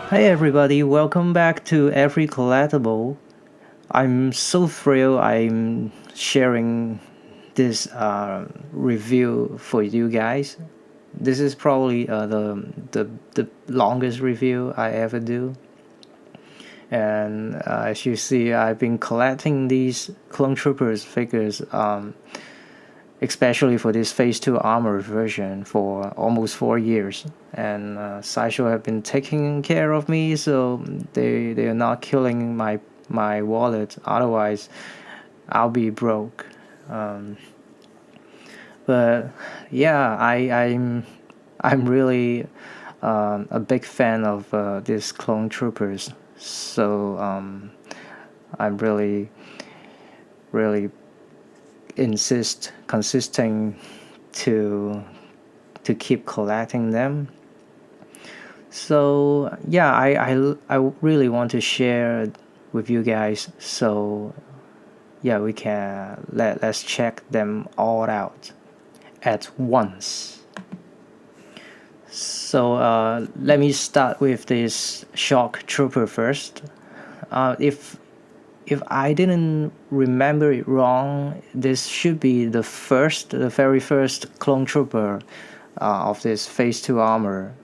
Hey everybody, welcome back to Every Collectible. I'm so thrilled I'm sharing this review for you guys. This is probably the longest review I ever do. And as you see, I've been collecting these Clone Troopers figures, especially for this Phase 2 armor version, for almost 4 years. And Sideshow have been taking care of me, so they are not killing my wallet. Otherwise, I'll be broke. Um, but yeah, I'm really a big fan of these Clone Troopers. So I'm really consisting to keep collecting them. So yeah, I really want to share with you guys. So yeah, we can let's check them all out at once. So let me start with this shock trooper first. If I didn't remember it wrong, this should be the very first clone trooper of this Phase 2 armor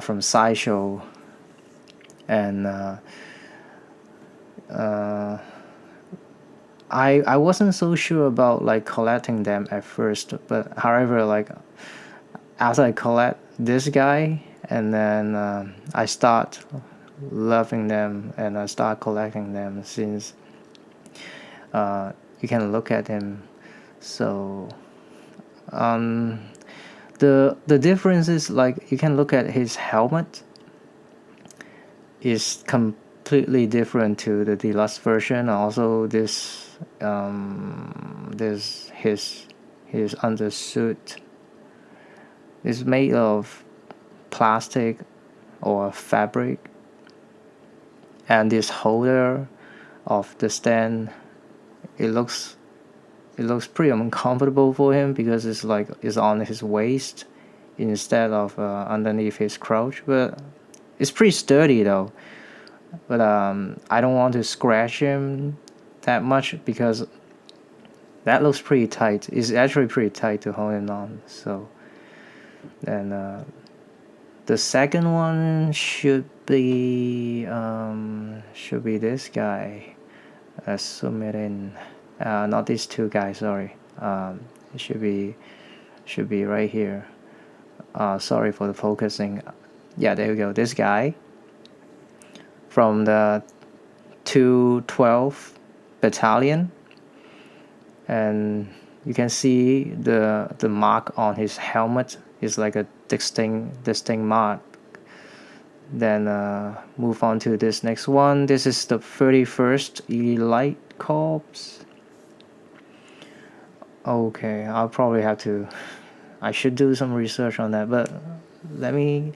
from Sideshow. And I wasn't so sure about like collecting them at first, but however, like as I collect this guy, and then I start loving them, and I start collecting them since you can look at him. So the difference is like you can look at his helmet is completely different to the deluxe version. Also, this his undersuit is made of plastic or fabric, and this holder of the stand it looks pretty uncomfortable for him because it's on his waist instead of underneath his crotch, but it's pretty sturdy though. But I don't want to scratch him that much because that looks pretty tight. It's actually pretty tight to hold him on. So, and the second one should be this guy. Let's zoom it in. Not these two guys. Sorry. It should be right here. Sorry for the focusing. Yeah, there we go. This guy from the 212 battalion, and you can see the mark on his helmet is like a distinct mark. Then move on to this next one. This is the 31st Elite Corps. Okay, I'll probably have to. I should do some research on that, but let me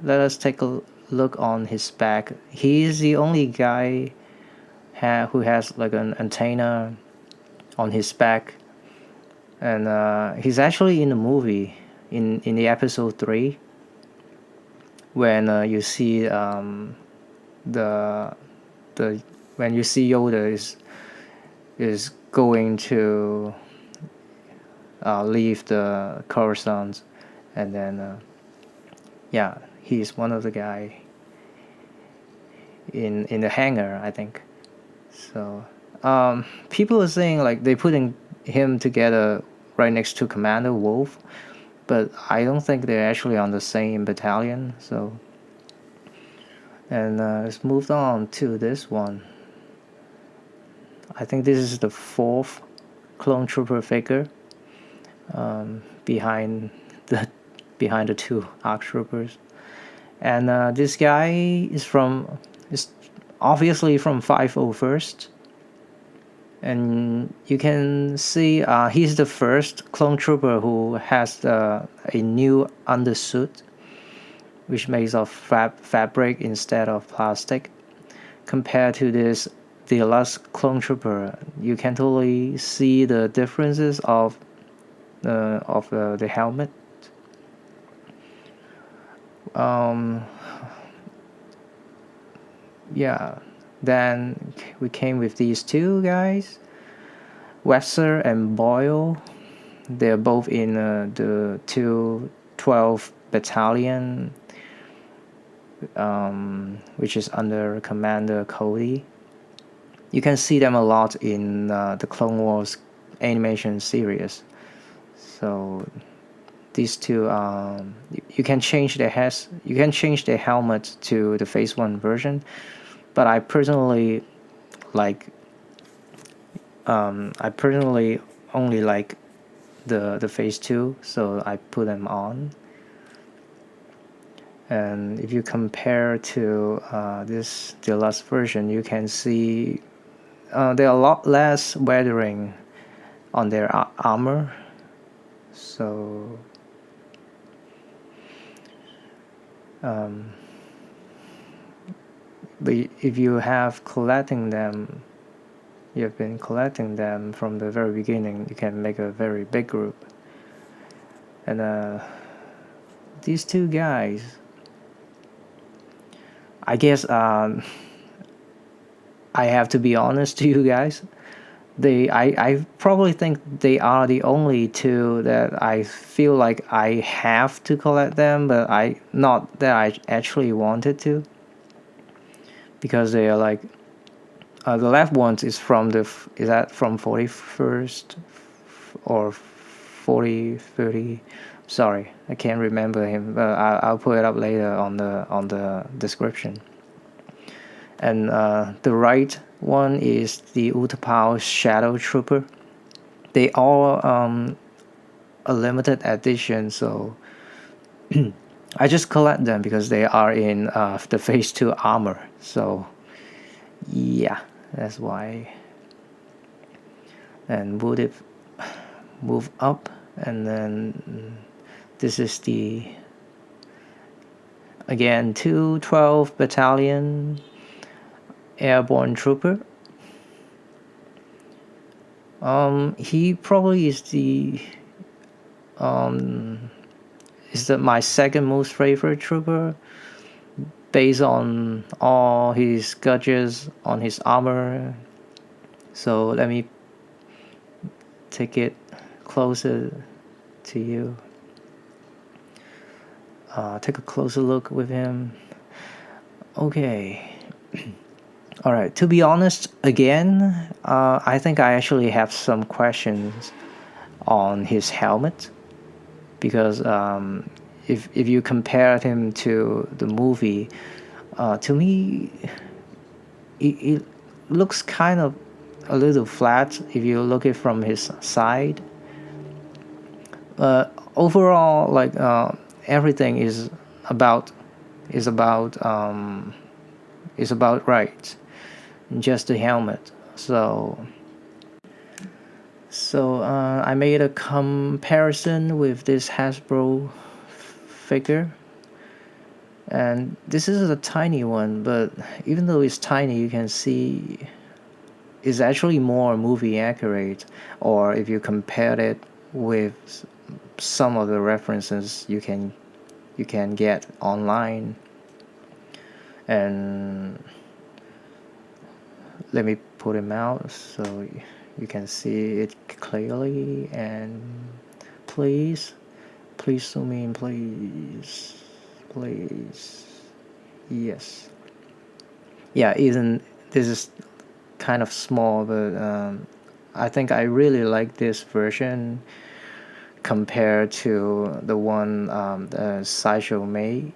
let us take a look on his back. He's the only guy who has like an antenna on his back, and he's actually in the movie in the episode 3 when you see the the when you see Yoda is going to leave the Coruscant, and then yeah, he's one of the guy in the hangar, I think. So people are saying like they putting him together right next to Commander Wolf, but I don't think they're actually on the same battalion. So, and let's move on to this one. I think this is the fourth clone trooper figure behind the behind the two arc troopers, and this guy is obviously from 501st, and you can see he's the first clone trooper who has a new undersuit, which makes of fabric instead of plastic. Compared to this deluxe clone trooper, you can totally see the differences of the helmet. Yeah, then we came with these two guys, Webster and Boyle. They're both in the 212 Battalion, which is under Commander Cody. You can see them a lot in the Clone Wars animation series. So these two, you can change their heads. You can change their helmet to the Phase 1 version, but I personally like. I personally only like the Phase 2, so I put them on. And if you compare to this deluxe version, you can see there are a lot less weathering on their armor. So but if you have collecting them, you've been collecting them from the very beginning, you can make a very big group. And these two guys, I guess I have to be honest to you guys. I probably think they are the only two that I feel like I have to collect them, but not that I actually wanted to, because they are like the left one is from is that from 41st or 30? Sorry, I can't remember him, but I'll put it up later on the description. And the right one is the Utapau Shadow Trooper. They all a limited edition, so I just collect them because they are in the Phase 2 armor. So yeah, that's why. And would it move up, and then this is the again 212 Battalion Airborne Trooper. He probably is my second most favorite trooper, based on all his gadgets on his armor. So let me take it closer to you. Take a closer look with him. Okay. All right. To be honest, again, I think I actually have some questions on his helmet, because if you compare him to the movie, to me, it looks kind of a little flat if you look it from his side. Overall, like everything is about right. Just the helmet. So I made a comparison with this Hasbro figure, and this is a tiny one, but even though it's tiny, you can see it's actually more movie accurate. Or if you compare it with some of the references you can get online. And let me put him out so you can see it clearly. And please zoom in, please. Yes. Yeah, even this is kind of small, but I think I really like this version compared to the one the Sideshow made.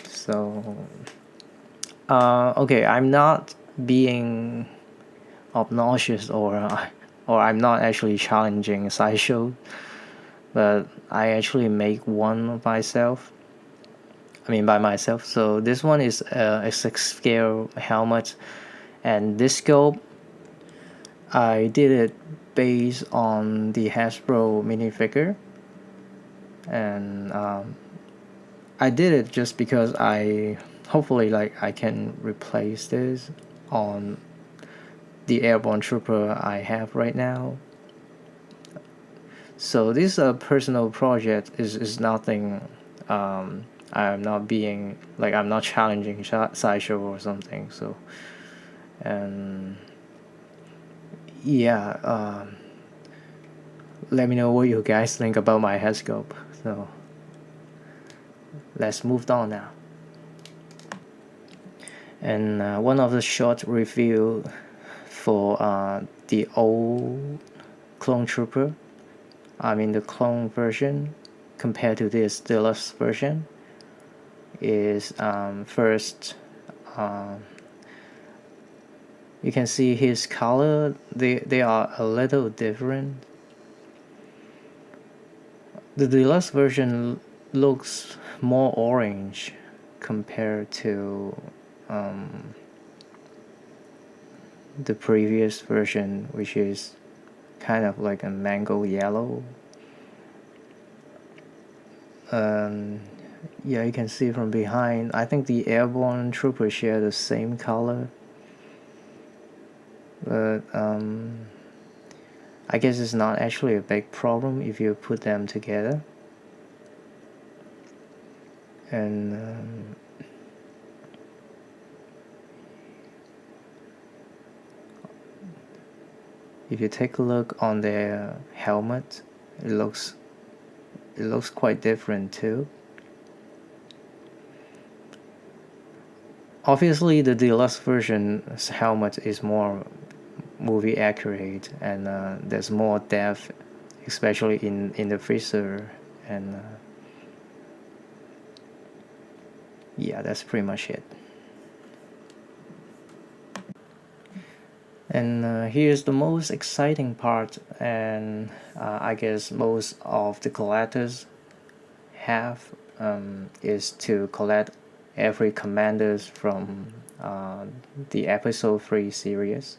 So okay, I'm not being obnoxious, or I'm not actually challenging Sideshow, but I actually make one myself. By myself. So this one is a 6 scale helmet, and this scope I did it based on the Hasbro minifigure, and I did it just because hopefully I can replace this on the Airborne Trooper I have right now. So this personal project is nothing I'm not being like I'm not challenging Sideshow or something. So, and yeah, let me know what you guys think about my head sculpt. So let's move on now. And one of the short review for the old Clone Trooper, I mean the clone version compared to this deluxe version, is first you can see his color, they are a little different. The deluxe version looks more orange compared to the previous version, which is kind of like a mango yellow. Yeah, you can see from behind. I think the airborne troopers share the same color, but I guess it's not actually a big problem if you put them together. And if you take a look on their helmet, it looks quite different too. Obviously, the deluxe version's helmet is more movie accurate, and there's more depth, especially in the freezer. And yeah, that's pretty much it. And here's the most exciting part, and I guess most of the collectors have, is to collect every commanders from the episode 3 series,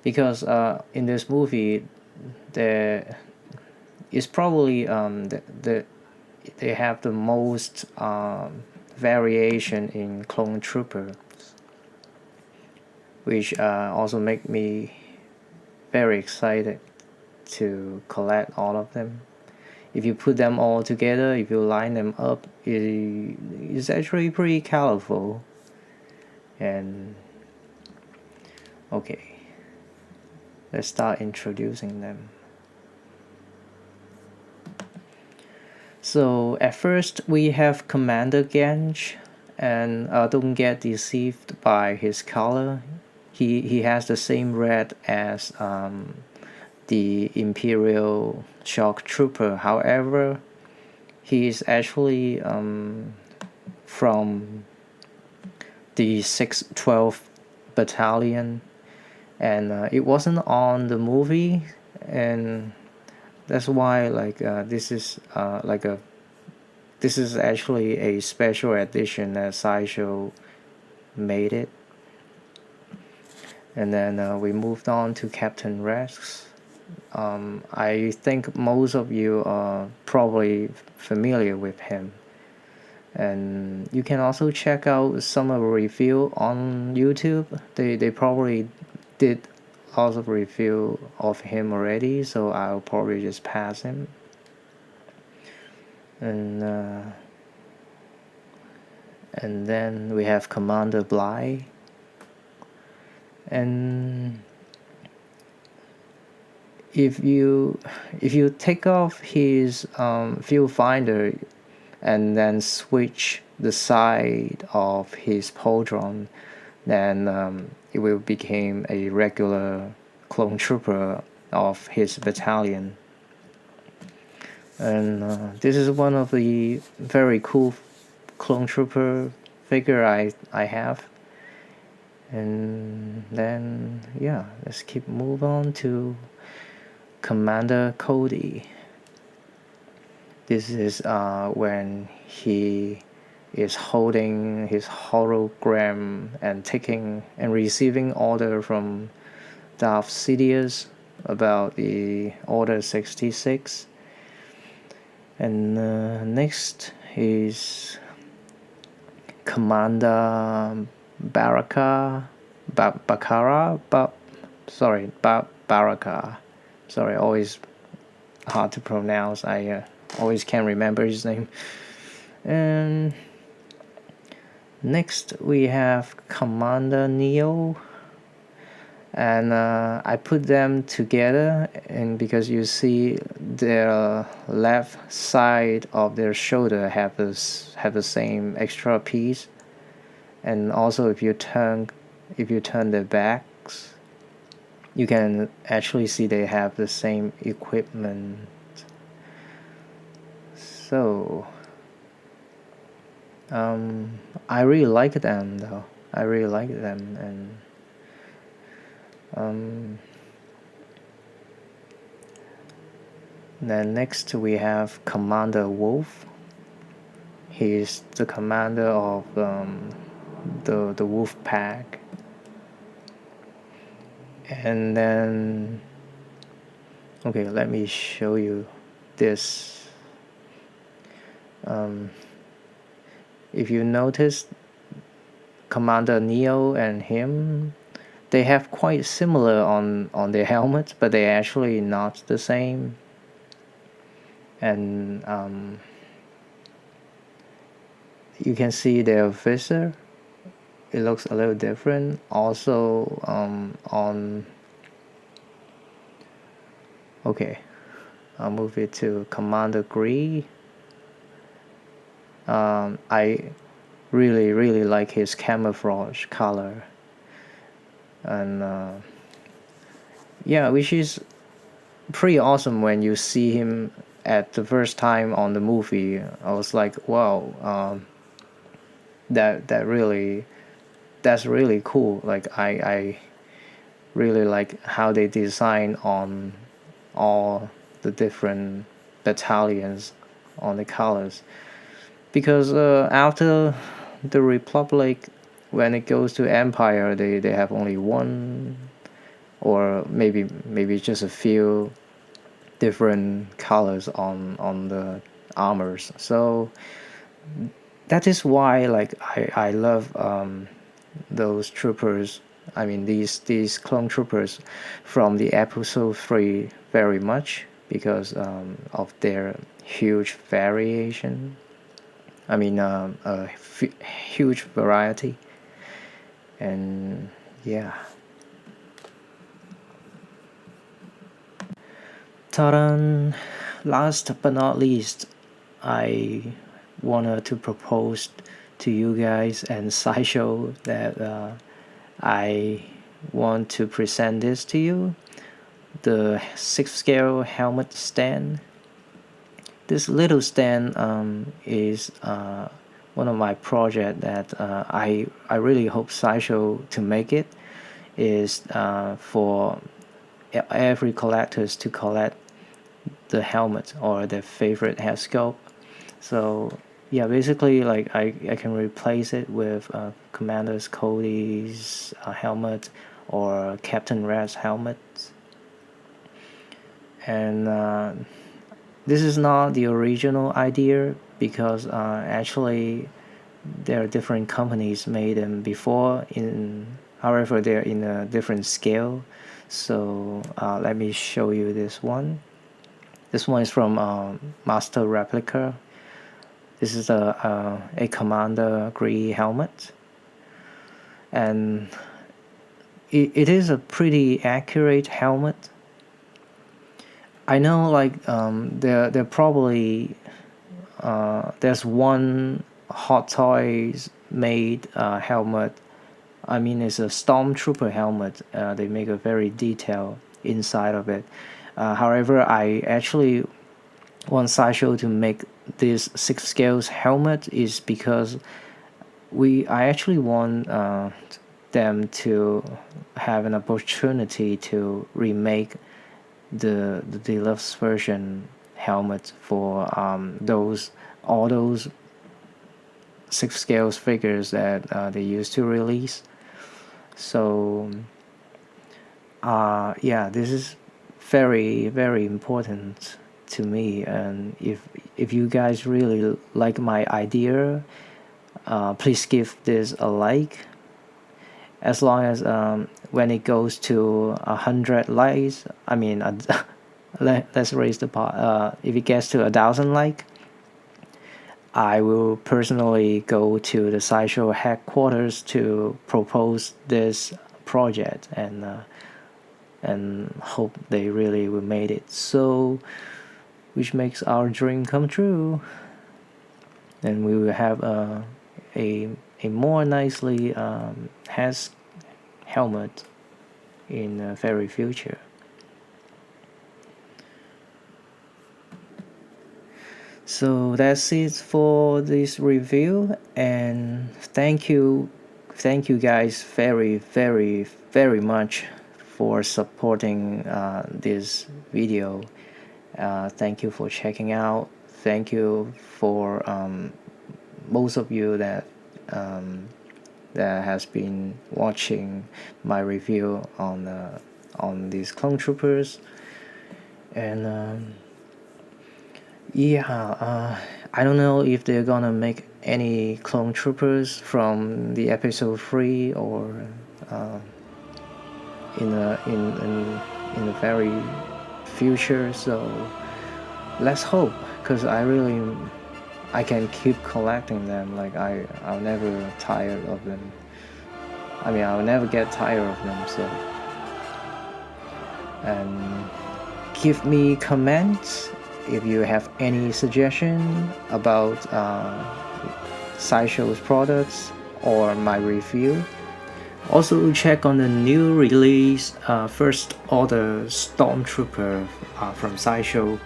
because in this movie there is probably they have the most variation in clone troopers, which also make me very excited to collect all of them. If you put them all together, if you line them up, it's actually pretty colorful. And okay, let's start introducing them. So at first we have Commander Gench, and don't get deceived by his color. He has the same red as the Imperial Shock Trooper. However, he is actually from the 612 Battalion, and it wasn't on the movie, and that's why this is this is actually a special edition that Sideshow made it. And then we moved on to Captain Rex. I think most of you are probably familiar with him. And you can also check out some of the review on YouTube. They probably did lots of review of him already, so I'll probably just pass him. And then we have Commander Bly. And if you take off his viewfinder and then switch the side of his Poldron, then it will become a regular clone trooper of his battalion. And this is one of the very cool clone trooper figure I have. And then yeah, let's move on to Commander Cody. This is when he is holding his hologram and taking and receiving order from Darth Sidious about the Order 66. And next is Commander Baraka. Sorry, always hard to pronounce. I always can't remember his name. And next we have Commander Neo, and I put them together, and because you see their left side of their shoulder have the same extra piece, and also if you turn their backs, you can actually see they have the same equipment. So I really like them though. I really like them. And then next we have Commander Wolf. He's the commander of the Wolf Pack. And then, okay, let me show you this. If you notice, Commander Neo and him, they have quite similar on their helmets, but they're actually not the same. And you can see their visor, it looks a little different. Also on, okay, I'll move it to Commander Gree. I really like his camouflage color, and yeah, which is pretty awesome when you see him at the first time on the movie. I was like, wow, that's really cool. Like I really like how they design on all the different battalions on the colors, because after the Republic, when it goes to Empire, they have only one, or maybe just a few different colors on the armors. So that is why, like, I love those troopers. I mean, these clone troopers from the episode 3 very much, because of their huge variation. I mean, huge variety. And yeah. Ta-da! Last but not least, I wanted to propose to you guys and Sideshow that I want to present this to you. The 6 scale helmet stand. This little stand is one of my project that I really hope Sideshow to make it. Is for every collectors to collect the helmet or their favorite head sculpt. So yeah, basically, like, I can replace it with Commander Cody's helmet or Captain Red's helmet. And this is not the original idea, because actually there are different companies made them before. However, they're in a different scale. So let me show you this one. This one is from Master Replica. This is a Commander Gree helmet, and it is a pretty accurate helmet. I know, like, there probably there's one Hot Toys made helmet. I mean, it's a Stormtrooper helmet. They make a very detailed inside of it. However, I actually want Sideshow to make this 6 scales helmet is because I actually want them to have an opportunity to remake the deluxe version helmet for all those 6 scales figures that they used to release. So yeah, this is very important to me. And if you guys really like my idea, please give this a like. As long as when it goes to 100 likes, I mean, let's raise the bar. If it gets to 1,000 like, I will personally go to the Sideshow headquarters to propose this project, and hope they really will make it so, which makes our dream come true, and we will have a more nicely has helmet in the very future. So that's it for this review, and thank you guys very much for supporting this video. Thank you for checking out. Thank you for most of you that has been watching my review on these clone troopers. And yeah, I don't know if they're gonna make any clone troopers from the episode 3 or in the very future. So let's hope, because I can keep collecting them. Like I'll never tire of them. I mean, I'll never get tired of them. So, and give me comments if you have any suggestion about Sideshow's products or my review. Also check on the new release First Order Stormtrooper from Sideshow,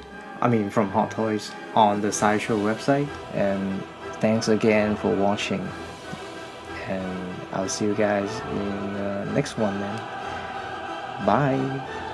from Hot Toys, on the Sideshow website. And thanks again for watching, and I'll see you guys in the next one then. Bye.